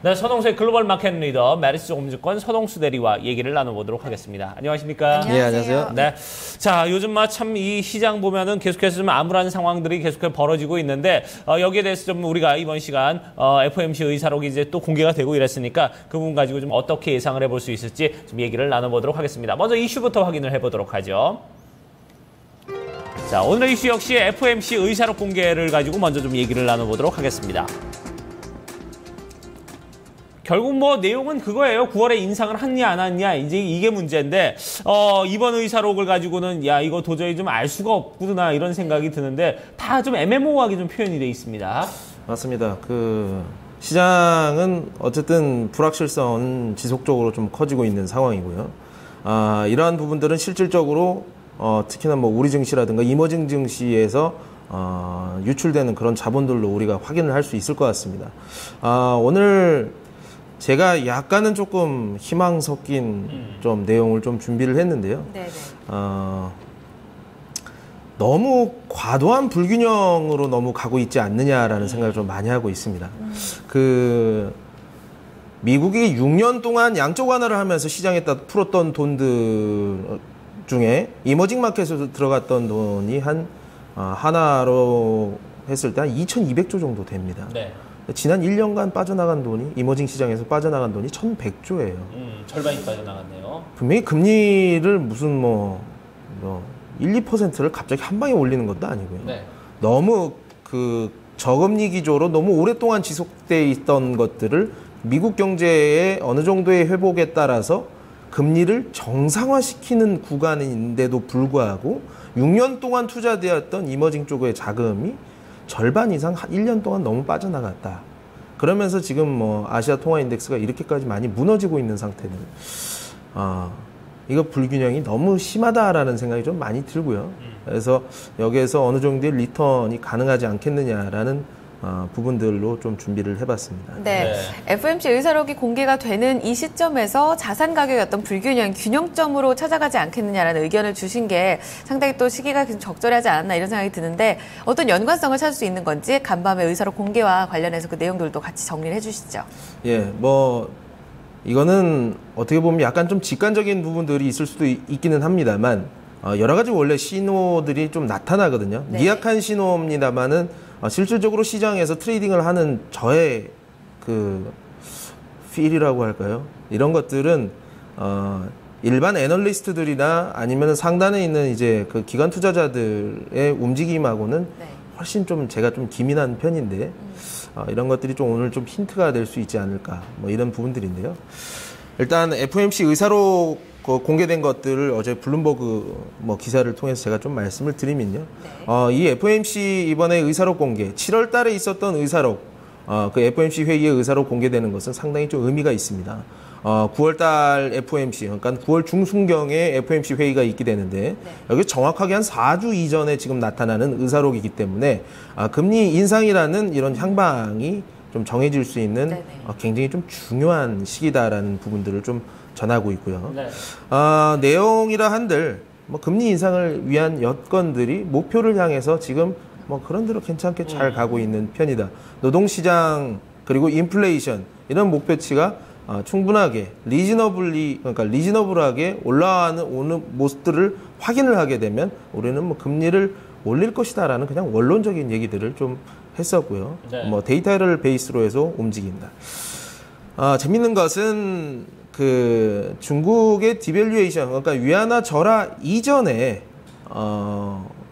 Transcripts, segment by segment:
네, 서동수의 글로벌 마켓 리더 메리츠 홈증권 서동수 대리와 얘기를 나눠보도록 하겠습니다. 안녕하십니까? 안녕하세요. 예, 안녕하세요. 네. 자, 요즘 참 이 시장 보면은 계속해서 좀 암울한 상황들이 계속해서 벌어지고 있는데, 여기에 대해서 좀 우리가 이번 시간, FOMC 의사록이 이제 또 공개가 되고 이랬으니까 그 부분 가지고 좀 어떻게 예상을 해볼 수 있을지 좀 얘기를 나눠보도록 하겠습니다. 먼저 이슈부터 확인을 해보도록 하죠. 자, 오늘의 이슈 역시 FOMC 의사록 공개를 가지고 먼저 좀 얘기를 나눠보도록 하겠습니다. 결국 뭐 내용은 그거예요. 9월에 인상을 했냐 안 했냐 이제 이게 문제인데 이번 의사록을 가지고는 야 이거 도저히 좀 알 수가 없구나 이런 생각이 드는데 다 좀 애매모호하게 좀 표현이 돼 있습니다. 맞습니다. 그 시장은 어쨌든 불확실성은 지속적으로 좀 커지고 있는 상황이고요. 이러한 부분들은 실질적으로 특히나 뭐 우리 증시라든가 이머징 증시에서 유출되는 그런 자본들로 우리가 확인을 할 수 있을 것 같습니다. 오늘 제가 약간은 조금 희망 섞인 좀 내용을 좀 준비를 했는데요. 네네. 너무 과도한 불균형으로 너무 가고 있지 않느냐라는 생각을 좀 많이 하고 있습니다. 그 미국이 6년 동안 양적 완화를 하면서 시장에다 풀었던 돈들 중에 이머징 마켓에서 들어갔던 돈이 한 하나로 했을 때 한 2,200조 정도 됩니다. 네. 지난 1년간 빠져나간 돈이 이머징 시장에서 빠져나간 돈이 1,100조예요. 절반이 빠져나갔네요. 분명히 금리를 무슨 1, 2%를 갑자기 한 방에 올리는 것도 아니고요. 네. 너무 그 저금리 기조로 너무 오랫동안 지속돼 있던 것들을 미국 경제의 어느 정도의 회복에 따라서 금리를 정상화시키는 구간인데도 불구하고 6년 동안 투자되었던 이머징 쪽의 자금이 절반 이상 1년 동안 너무 빠져나갔다. 그러면서 지금 뭐 아시아 통화 인덱스가 이렇게까지 많이 무너지고 있는 상태들. 이거 불균형이 너무 심하다라는 생각이 좀 많이 들고요. 그래서 여기에서 어느 정도의 리턴이 가능하지 않겠느냐라는 부분들로 좀 준비를 해봤습니다. 네. FOMC 의사록이 공개가 되는 이 시점에서 자산 가격의 어떤 불균형, 균형점으로 찾아가지 않겠느냐라는 의견을 주신 게 상당히 또 시기가 좀 적절하지 않았나 이런 생각이 드는데 어떤 연관성을 찾을 수 있는 건지 간밤에 의사록 공개와 관련해서 그 내용들도 같이 정리를 해주시죠. 예, 이거는 어떻게 보면 약간 좀 직관적인 부분들이 있을 수도 있기는 합니다만 여러 가지 원래 신호들이 좀 나타나거든요. 네. 미약한 신호입니다만은 실질적으로 시장에서 트레이딩을 하는 저의 그 필이라고 할까요? 이런 것들은 일반 애널리스트들이나 아니면 상단에 있는 이제 그 기관 투자자들의 움직임하고는 네. 훨씬 좀 제가 좀 기민한 편인데 이런 것들이 좀 오늘 좀 힌트가 될 수 있지 않을까 뭐 이런 부분들인데요. 일단 FOMC 의사록 공개된 것들을 어제 블룸버그 기사를 통해서 제가 좀 말씀을 드리면요. 네. 이 FOMC 이번에 의사록 공개, 7월 달에 있었던 의사록, 그 FOMC 회의의 의사록 공개되는 것은 상당히 좀 의미가 있습니다. 9월 달 FOMC, 그러니까 9월 중순경에 FOMC 회의가 있게 되는데, 네. 여기 정확하게 한 4주 이전에 지금 나타나는 의사록이기 때문에, 금리 인상이라는 이런 향방이 좀 정해질 수 있는 굉장히 좀 중요한 시기다라는 부분들을 좀 전하고 있고요. 네. 내용이라 한들 금리 인상을 위한 여건들이 목표를 향해서 지금 그런대로 괜찮게 잘 가고 있는 편이다. 노동시장 그리고 인플레이션 이런 목표치가 충분하게 리즈너블하게 오는 모습들을 확인을 하게 되면 우리는 금리를 올릴 것이다라는 그냥 원론적인 얘기들을 좀 했었고요. 네. 데이터를 베이스로 해서 움직인다. 재밌는 것은 그 중국의 디밸류에이션, 그러니까 위안화 절하 이전에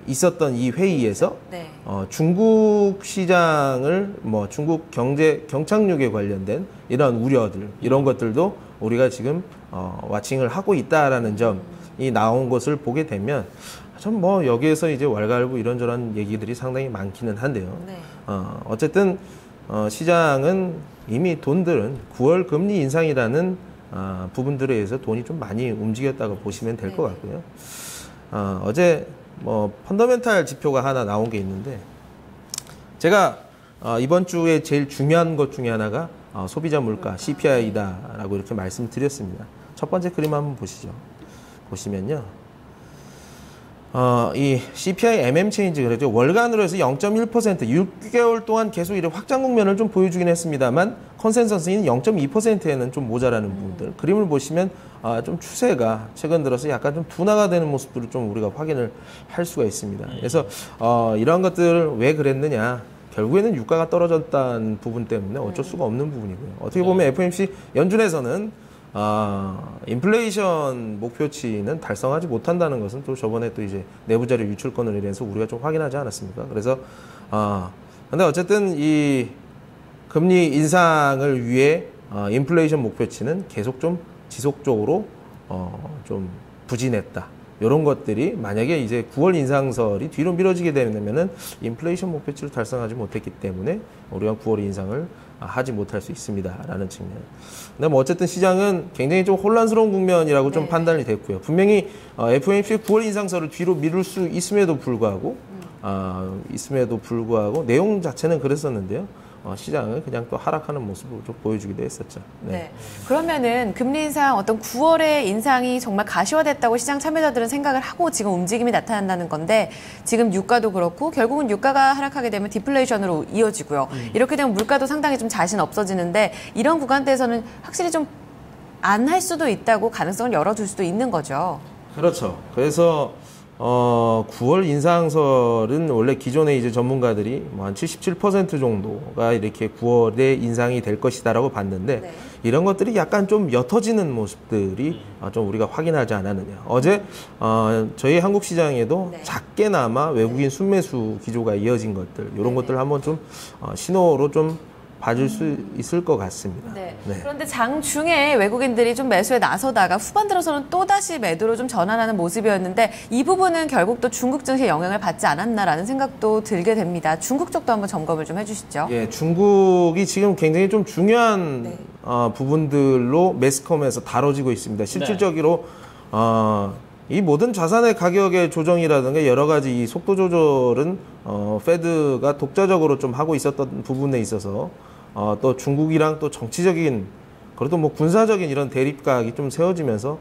있었던 이 회의에서 네. 중국 시장을 중국 경제 경착륙에 관련된 이런 우려들 이런 것들도 우리가 지금 와칭을 하고 있다라는 점이 나온 것을 보게 되면 참 여기에서 이제 왈가왈부 이런저런 얘기들이 상당히 많기는 한데요. 네. 어쨌든 시장은 이미 돈들은 9월 금리 인상이라는 부분들에 의해서 돈이 좀 많이 움직였다고 보시면 될 것 같고요. 어제 펀더멘탈 지표가 하나 나온 게 있는데 제가 이번 주에 제일 중요한 것 중에 하나가 소비자 물가 CPI다라고 이렇게 말씀드렸습니다. 첫 번째 그림 한번 보시죠. 보시면요. 이 CPI MM 체인지 그랬죠. 월간으로 해서 0.1% 6개월 동안 계속 이런 확장 국면을 좀 보여주긴 했습니다만 컨센서스인 0.2%에는 좀 모자라는 부분들. 그림을 보시면 좀 추세가 최근 들어서 약간 좀 둔화가 되는 모습들을 좀 우리가 확인을 할 수가 있습니다. 그래서 이러한 것들을 왜 그랬느냐. 결국에는 유가가 떨어졌다는 부분 때문에 어쩔 수가 없는 부분이고요. 어떻게 보면 FOMC 연준에서는 인플레이션 목표치는 달성하지 못한다는 것은 또 저번에 또 이제 내부 자료 유출권을 인해서 우리가 좀 확인하지 않았습니까? 그래서 근데 어쨌든 이 금리 인상을 위해 인플레이션 목표치는 계속 좀 지속적으로 좀 부진했다. 이런 것들이 만약에 이제 9월 인상설이 뒤로 미뤄지게 되면은 인플레이션 목표치를 달성하지 못했기 때문에 우리가 9월 인상을 하지 못할 수 있습니다라는 측면. 근데 뭐 어쨌든 시장은 굉장히 좀 혼란스러운 국면이라고 좀 판단이 됐고요. 분명히 FOMC 9월 인상설을 뒤로 미룰 수 있음에도 불구하고 내용 자체는 그랬었는데요. 시장은 그냥 또 하락하는 모습을 좀 보여주기도 했었죠. 네. 네. 그러면은 금리 인상 어떤 9월의 인상이 정말 가시화됐다고 시장 참여자들은 생각을 하고 지금 움직임이 나타난다는 건데 지금 유가도 그렇고 결국은 유가가 하락하게 되면 디플레이션으로 이어지고요. 이렇게 되면 물가도 상당히 좀 자신 없어지는데 이런 구간대에서는 확실히 좀 안 할 수도 있다고 가능성을 열어둘 수도 있는 거죠. 그렇죠. 그래서 9월 인상설은 원래 기존의 이제 전문가들이 뭐 한 77% 정도가 이렇게 9월에 인상이 될 것이다라고 봤는데 네. 이런 것들이 약간 좀 옅어지는 모습들이 좀 우리가 확인하지 않았느냐. 어제 저희 한국 시장에도 네. 작게나마 외국인 순매수 기조가 이어진 것들 이런 것들 한번 좀 신호로 좀 봐줄 수 있을 것 같습니다. 네. 네. 그런데 장중에 외국인들이 좀 매수에 나서다가 후반 들어서는 또다시 매도로 좀 전환하는 모습이었는데 이 부분은 결국 또 중국 증시에 영향을 받지 않았나라는 생각도 들게 됩니다. 중국 쪽도 한번 점검을 좀 해주시죠. 예, 중국이 지금 굉장히 좀 중요한 네. 부분들로 매스컴에서 다뤄지고 있습니다. 실질적으로 이 모든 자산의 가격의 조정이라든가 여러 가지 이 속도 조절은 페드가 독자적으로 좀 하고 있었던 부분에 있어서 또 중국이랑 또 정치적인 그래도 뭐 군사적인 이런 대립각이 좀 세워지면서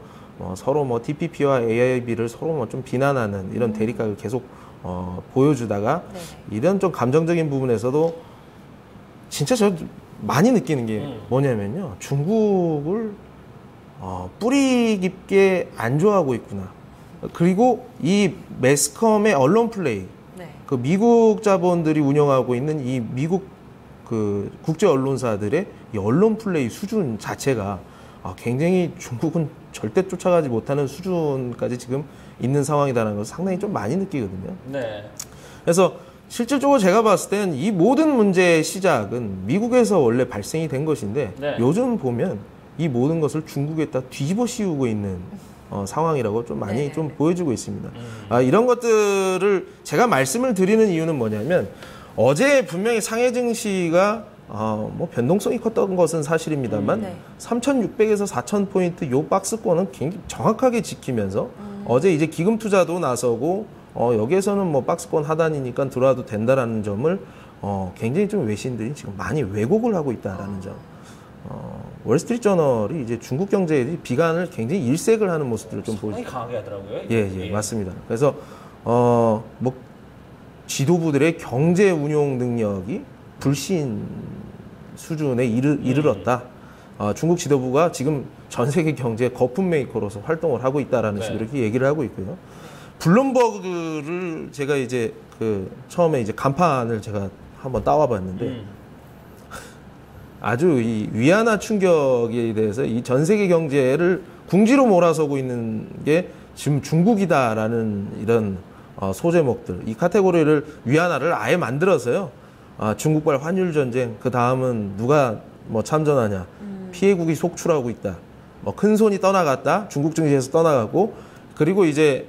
서로 뭐 TPP와 AIB를 서로 뭐 좀 비난하는 이런 대립각을 계속 보여주다가 이런 좀 감정적인 부분에서도 진짜 저 많이 느끼는 게 뭐냐면요. 중국을 뿌리 깊게 안 좋아하고 있구나. 그리고 이 매스컴의 언론 플레이, 네. 그 미국 자본들이 운영하고 있는 이 미국 그 국제 언론사들의 이 언론 플레이 수준 자체가 굉장히 중국은 절대 쫓아가지 못하는 수준까지 지금 있는 상황이라는 것을 상당히 좀 많이 느끼거든요. 네. 그래서 실질적으로 제가 봤을 땐 이 모든 문제의 시작은 미국에서 원래 발생이 된 것인데 네. 요즘 보면 이 모든 것을 중국에다 뒤집어 씌우고 있는 상황이라고 좀 많이 네. 좀 보여주고 있습니다. 이런 것들을 제가 말씀을 드리는 이유는 뭐냐면 어제 분명히 상해 증시가 뭐 변동성이 컸던 것은 사실입니다만 네. 3,600에서 4,000포인트 요 박스권은 굉장히 정확하게 지키면서 어제 이제 기금 투자도 나서고 여기에서는 뭐 박스권 하단이니까 들어와도 된다라는 점을 굉장히 좀 외신들이 지금 많이 왜곡을 하고 있다라는 점. 월스트리트 저널이 이제 중국 경제에 비관을 굉장히 일색을 하는 모습들을 좀 보여요. 상당히 강하게 하더라고요. 예, 맞습니다. 그래서 뭐 지도부들의 경제 운용 능력이 불신 수준에 이르렀다. 중국 지도부가 지금 전 세계 경제 거품 메이커로서 활동을 하고 있다라는 식으로 이렇게 얘기를 하고 있고요. 블룸버그를 제가 이제 처음에 이제 간판을 제가 한번 따와봤는데 아주 이 위안화 충격에 대해서 이 전 세계 경제를 궁지로 몰아서고 있는 게 지금 중국이다라는 이런 소제목들, 이 카테고리를 위안화를 아예 만들어서요. 중국발 환율 전쟁, 그 다음은 누가 뭐 참전하냐, 피해국이 속출하고 있다, 뭐 큰 손이 떠나갔다, 중국 증시에서 떠나가고, 그리고 이제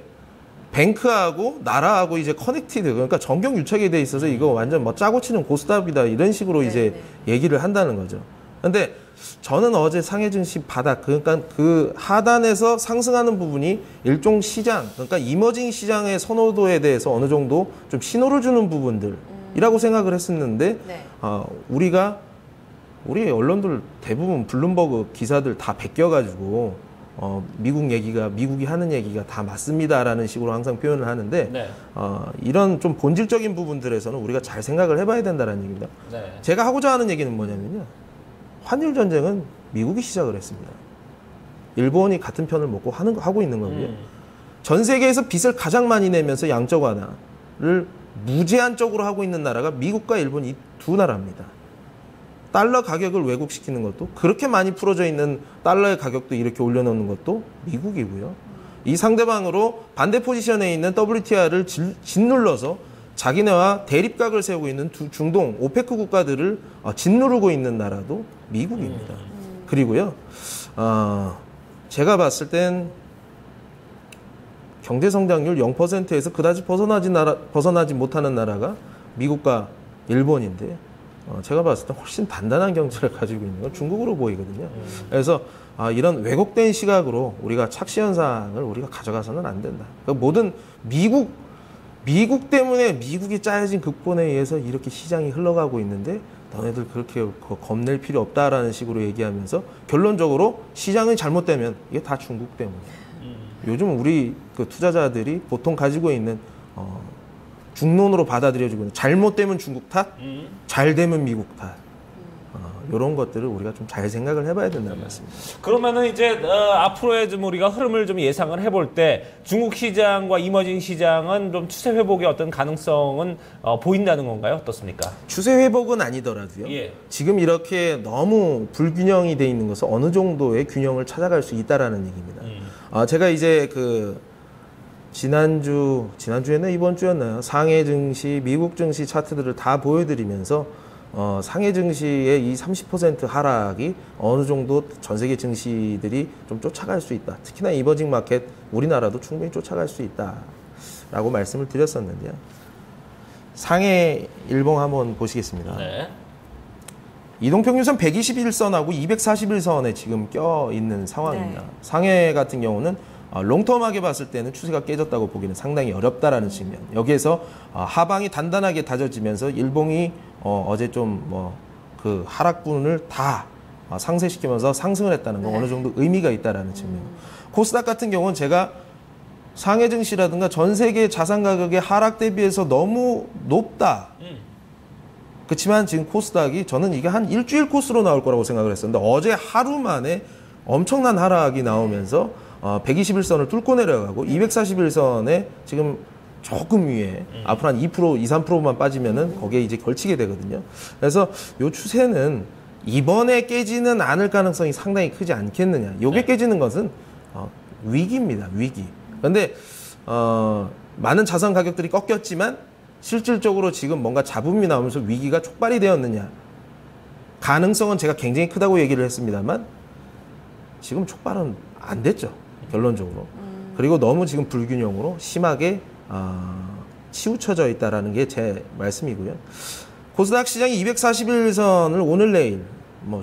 뱅크하고 나라하고 이제 커넥티드, 그러니까 정경 유착에 돼 있어서 이거 완전 뭐 짜고 치는 고스톱이다 이런 식으로 이제 얘기를 한다는 거죠. 근데 저는 어제 상해 증시 바닥, 그러니까 그 하단에서 상승하는 부분이 일종 시장, 그러니까 이머징 시장의 선호도에 대해서 어느 정도 좀 신호를 주는 부분들이라고 생각을 했었는데, 우리 언론들 대부분 블룸버그 기사들 다 베껴가지고 미국 얘기가 미국이 하는 얘기가 다 맞습니다라는 식으로 항상 표현을 하는데 네. 이런 좀 본질적인 부분들에서는 우리가 잘 생각을 해봐야 된다는 얘기입니다. 네. 제가 하고자 하는 얘기는 뭐냐면요. 환율 전쟁은 미국이 시작을 했습니다. 일본이 같은 편을 먹고 하고 있는 거고요. 전 세계에서 빚을 가장 많이 내면서 양적 완화를 무제한적으로 하고 있는 나라가 미국과 일본 이 두 나라입니다. 달러 가격을 왜곡시키는 것도 그렇게 많이 풀어져 있는 달러의 가격도 이렇게 올려놓는 것도 미국이고요. 이 상대방으로 반대 포지션에 있는 WTI를 짓눌러서 자기네와 대립각을 세우고 있는 중동 오페크 국가들을 짓누르고 있는 나라도 미국입니다. 그리고요, 제가 봤을 땐 경제 성장률 0%에서 그다지 벗어나지 못하는 나라가 미국과 일본인데, 제가 봤을 때 훨씬 단단한 경제를 가지고 있는 건 중국으로 보이거든요. 그래서 이런 왜곡된 시각으로 우리가 착시 현상을 우리가 가져가서는 안 된다. 그러니까 모든 미국 때문에 미국이 짜여진 극본에 의해서 이렇게 시장이 흘러가고 있는데 너네들 그렇게 겁낼 필요 없다라는 식으로 얘기하면서 결론적으로 시장이 잘못되면 이게 다 중국 때문이에요. 요즘 우리 그 투자자들이 보통 가지고 있는 중론으로 받아들여지고 있는 잘못되면 중국 탓, 잘 되면 미국 탓. 이런 것들을 우리가 좀 잘 생각을 해봐야 된다는 말씀입니다. 그러면은 이제 앞으로의 좀 우리가 흐름을 좀 예상을 해볼 때 중국 시장과 이머징 시장은 좀 추세 회복의 어떤 가능성은 보인다는 건가요? 어떻습니까? 추세 회복은 아니더라도요. 예. 지금 이렇게 너무 불균형이 돼 있는 것은 어느 정도의 균형을 찾아갈 수 있다라는 얘기입니다. 제가 이제 지난주에는 이번 주였나요? 상해 증시, 미국 증시 차트들을 다 보여드리면서 상해 증시의 이 30% 하락이 어느 정도 전 세계 증시들이 좀 쫓아갈 수 있다. 특히나 이머징 마켓 우리나라도 충분히 쫓아갈 수 있다라고 말씀을 드렸었는데요. 상해 일봉 한번 보시겠습니다. 네. 이동평균선 121선하고 241선에 지금 껴 있는 상황입니다. 네. 상해 같은 경우는 롱텀하게 봤을 때는 추세가 깨졌다고 보기는 상당히 어렵다라는 측면. 여기에서 하방이 단단하게 다져지면서 일봉이 어제 좀 그 하락분을 다 상쇄시키면서 상승을 했다는 건 어느 정도 의미가 있다라는 측면. 코스닥 같은 경우는 제가 상해 증시라든가 전 세계 자산 가격의 하락 대비해서 너무 높다. 그렇지만 지금 코스닥이 저는 이게 한 일주일 코스로 나올 거라고 생각을 했었는데 어제 하루 만에 엄청난 하락이 나오면서 121선을 뚫고 내려가고 241선에 지금 조금 위에 앞으로 한 2%, 3%만 빠지면은 거기에 이제 걸치게 되거든요. 그래서 요 추세는 이번에 깨지는 않을 가능성이 상당히 크지 않겠느냐. 요게 깨지는 것은 위기입니다. 위기. 그런데 많은 자산 가격들이 꺾였지만 실질적으로 지금 뭔가 잡음이 나오면서 위기가 촉발이 되었느냐. 가능성은 제가 굉장히 크다고 얘기를 했습니다만 지금 촉발은 안 됐죠. 결론적으로. 그리고 너무 지금 불균형으로 심하게 치우쳐져 있다라는 게 제 말씀이고요. 코스닥 시장이 241선을 오늘 내일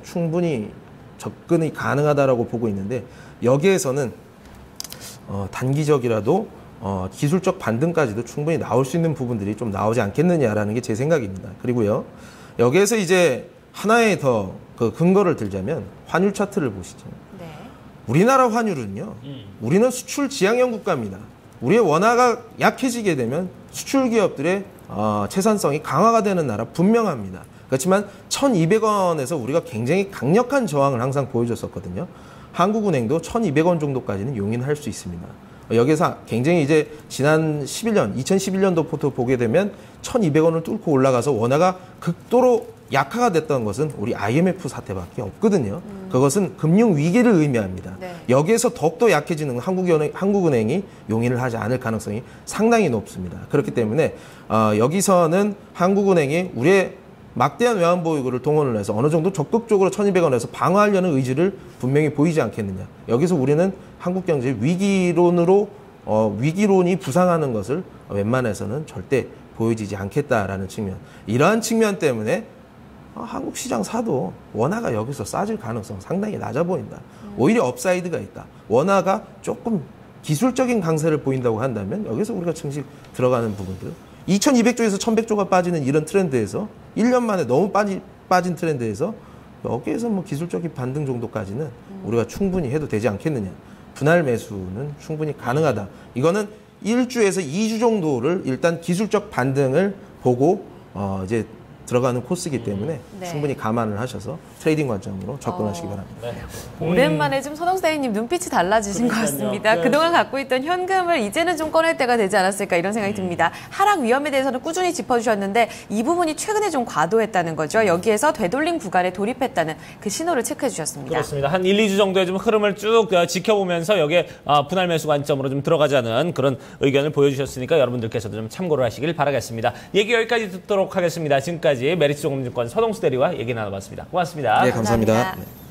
충분히 접근이 가능하다라고 보고 있는데 여기에서는 단기적이라도 기술적 반등까지도 충분히 나올 수 있는 부분들이 좀 나오지 않겠느냐라는 게 제 생각입니다. 그리고요. 여기에서 이제 하나의 더 그 근거를 들자면 환율 차트를 보시죠. 네. 우리나라 환율은요. 우리는 수출 지향형 국가입니다. 우리의 원화가 약해지게 되면 수출 기업들의 채산성이 강화가 되는 나라 분명합니다. 그렇지만 1,200원에서 우리가 굉장히 강력한 저항을 항상 보여줬었거든요. 한국은행도 1,200원 정도까지는 용인할 수 있습니다. 여기서 굉장히 이제 지난 2011년도부터 보게 되면 1,200원을 뚫고 올라가서 원화가 극도로 약화가 됐던 것은 우리 IMF 사태밖에 없거든요. 그것은 금융 위기를 의미합니다. 네. 여기에서 더욱더 약해지는 한국은행이 용인을 하지 않을 가능성이 상당히 높습니다. 그렇기 때문에 여기서는 한국은행이 우리의 막대한 외환보유고를 동원을 해서 어느 정도 적극적으로 1,200원에서 방어하려는 의지를 분명히 보이지 않겠느냐. 여기서 우리는 한국 경제 위기론이 부상하는 것을 웬만해서는 절대 보여지지 않겠다라는 측면. 이러한 측면 때문에 한국 시장 사도 원화가 여기서 싸질 가능성 상당히 낮아 보인다. 오히려 업사이드가 있다. 원화가 조금 기술적인 강세를 보인다고 한다면 여기서 우리가 증시 들어가는 부분들 2200조에서 1100조가 빠지는 이런 트렌드에서 1년 만에 너무 빠진 트렌드에서 여기에서 기술적인 반등 정도까지는 우리가 충분히 해도 되지 않겠느냐. 분할 매수는 충분히 가능하다. 이거는 1주에서 2주 정도를 일단 기술적 반등을 보고 이제 들어가는 코스이기 때문에 네. 충분히 감안을 하셔서 트레이딩 관점으로 접근하시기 바랍니다. 네. 오랜만에 좀 서동사님 눈빛이 달라지신 것 같습니다. 네. 그동안 갖고 있던 현금을 이제는 좀 꺼낼 때가 되지 않았을까 이런 생각이 듭니다. 하락 위험에 대해서는 꾸준히 짚어주셨는데 이 부분이 최근에 좀 과도했다는 거죠. 여기에서 되돌림 구간에 돌입했다는 그 신호를 체크해 주셨습니다. 그렇습니다. 한 1, 2주 정도의 좀 흐름을 쭉 지켜보면서 여기에 분할 매수 관점으로 좀 들어가자는 그런 의견을 보여주셨으니까 여러분들께서도 좀 참고를 하시길 바라겠습니다. 얘기 여기까지 듣도록 하겠습니다. 지금까지 메리츠증권서동수 대리와 얘기 나눠봤습니다. 고맙습니다. 네, 감사합니다. 감사합니다.